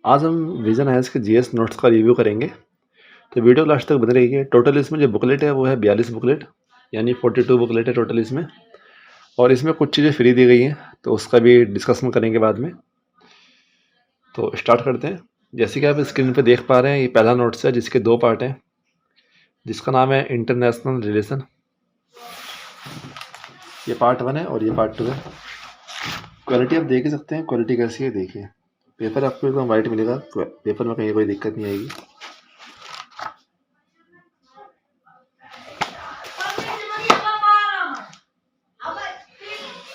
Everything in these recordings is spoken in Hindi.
आज हम विजन आईएएस के जीएस नोट्स का रिव्यू करेंगे, तो वीडियो लास्ट तक बने रहिए। टोटल इसमें जो बुकलेट है वो है 42 बुकलेट, यानी 42 बुकलेट है टोटल इसमें। और इसमें कुछ चीज़ें फ्री दी गई हैं, तो उसका भी डिस्कशन करेंगे बाद में। तो स्टार्ट करते हैं। जैसे कि आप स्क्रीन पे देख पा रहे हैं, ये पहला नोट्स है जिसके 2 पार्ट हैं, जिसका नाम है इंटरनेशनल रिलेशन। ये पार्ट 1 है और ये पार्ट 2 है। क्वालिटी आप देख ही सकते हैं, क्वालिटी कैसी है देखिए। पेपर आपको एकदम वाइट मिलेगा, पेपर में कहीं कोई दिक्कत नहीं आएगी।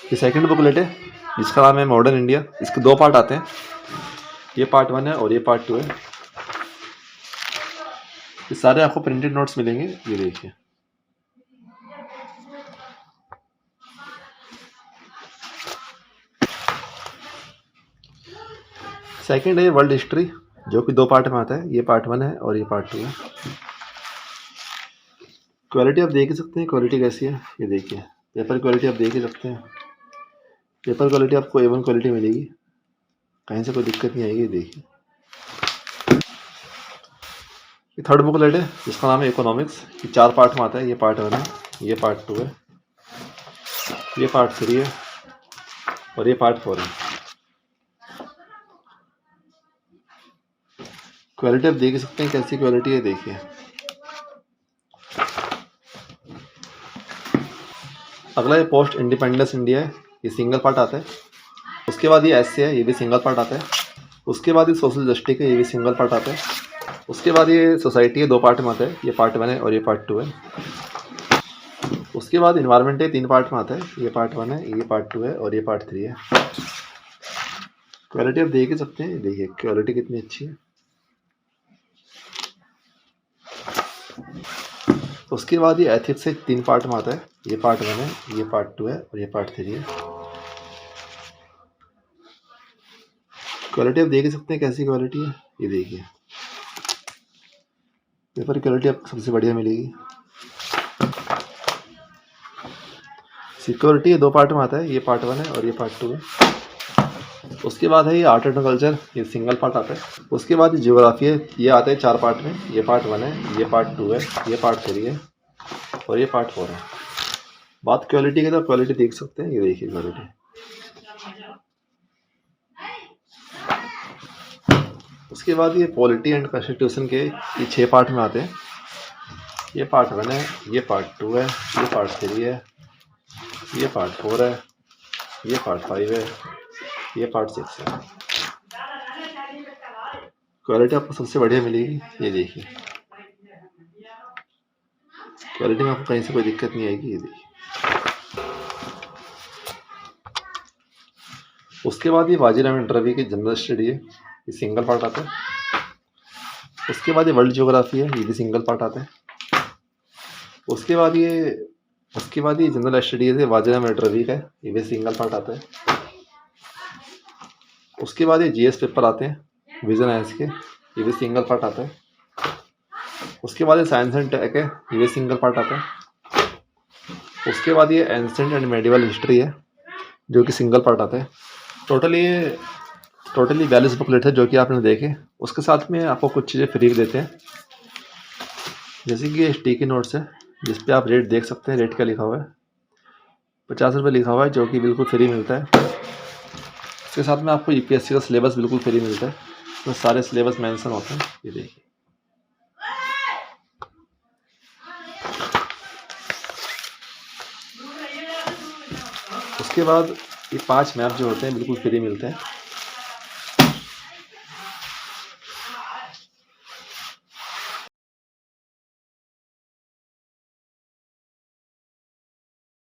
ये सेकंड बुकलेट है जिसका नाम है मॉडर्न इंडिया। इसके 2 पार्ट आते हैं, ये पार्ट 1 है और ये पार्ट 2 है। ये सारे आपको प्रिंटेड नोट्स मिलेंगे, ये देखिए। सेकंड है वर्ल्ड हिस्ट्री, जो कि 2 पार्ट में आता है। ये पार्ट 1 है और ये पार्ट 2 है। क्वालिटी आप देख ही सकते हैं, क्वालिटी कैसी है ये देखिए। पेपर क्वालिटी आप देख ही सकते हैं, पेपर क्वालिटी आपको A1 क्वालिटी मिलेगी, कहीं से कोई दिक्कत नहीं आएगी। देखिए ये थर्ड बुकलेट है जिसका नाम है इकोनॉमिक्स। ये 4 पार्ट में आता है। ये पार्ट 1 है, ये पार्ट 2 है, ये पार्ट 3 है और ये पार्ट 4 है। क्वालिटी आप देख ही सकते हैं कैसी क्वालिटी है देखिए। अगला ये पोस्ट इंडिपेंडेंस इंडिया है, ये सिंगल पार्ट आता है। उसके बाद ये एसए है, ये भी सिंगल पार्ट आता है। उसके बाद ये सोशल जस्टिस है, ये भी सिंगल पार्ट आता है। उसके बाद ये सोसाइटी है, 2 पार्ट में आता है। ये पार्ट 1 है और ये पार्ट 2 है। उसके बाद इन्वायरमेंट है, 3 पार्ट में आता है। ये पार्ट 1 है, ये पार्ट 2 है और ये पार्ट 3 है। क्वालिटी आप देख ही सकते हैं, देखिए क्वालिटी कितनी अच्छी है। उसके बाद ये एथिक्स से 3 पार्ट में आता है। ये पार्ट 1 है, ये पार्ट 2 है और ये पार्ट 3 है। क्वालिटी आप देख ही सकते हैं कैसी क्वालिटी है, ये देखिए। पेपर क्वालिटी आपको सबसे बढ़िया मिलेगी। सिक्योरिटी 2 पार्ट में आता है। ये पार्ट 1 है और ये पार्ट 2 है। उसके बाद है ये आर्ट एंड कल्चर, ये सिंगल पार्ट आता है। उसके बाद ये ज्योग्राफी है, ये आता है 4 पार्ट में। ये पार्ट 1 है, ये पार्ट 2 है, ये पार्ट 3 है और ये पार्ट 4 है। बात क्वालिटी की, तो क्वालिटी देख सकते हैं, ये देखिए क्वालिटी। उसके बाद ये पॉलिटी एंड कॉन्स्टिट्यूशन के ये 6 पार्ट में आते हैं। ये पार्ट 1 है, ये पार्ट 2 है, ये पार्ट 3 है, ये पार्ट 4 है, ये पार्ट 5 है, ये पार्ट 6 है। क्वालिटी आपको सबसे बढ़िया मिलेगी, ये देखिए। क्वालिटी में आपको कहीं से कोई दिक्कत नहीं आएगी, ये देखिए। उसके बाद ये बाजीराव इंटरव्यू की जनरल स्टडी है, ये सिंगल पार्ट आता है। उसके बाद ये वर्ल्ड ज्योग्राफी है, ये भी सिंगल पार्ट आता है। उसके बाद ये जनरल स्टडी है बाजीराव इंटरव्यू का, ये भी सिंगल पार्ट आता है। उसके बाद ये जीएस पेपर आते हैं विजन आईएएस के, ये भी सिंगल पार्ट आता है। उसके बाद ये साइंस एंड टेक है, ये भी सिंगल पार्ट आता है। उसके बाद ये एंशिएंट एंड मेडिवल हिस्ट्री है, जो कि सिंगल पार्ट आता है। टोटली 42 बुकलेट है जो कि आपने देखे। उसके साथ में आपको कुछ चीज़ें फ्री देते हैं, जैसे कि ये स्टिकी नोट्स है, जिस पे आप रेट देख सकते हैं। रेट क्या लिखा हुआ है, 50 रुपये लिखा हुआ है, जो कि बिल्कुल फ्री मिलता है। इसके साथ में आपको यूपीएससी का सिलेबस बिल्कुल फ्री मिलता है, तो सारे सिलेबस मेंशन होते हैं, ये देखिए। उसके बाद ये 5 मैप जो होते हैं बिल्कुल फ्री मिलते हैं।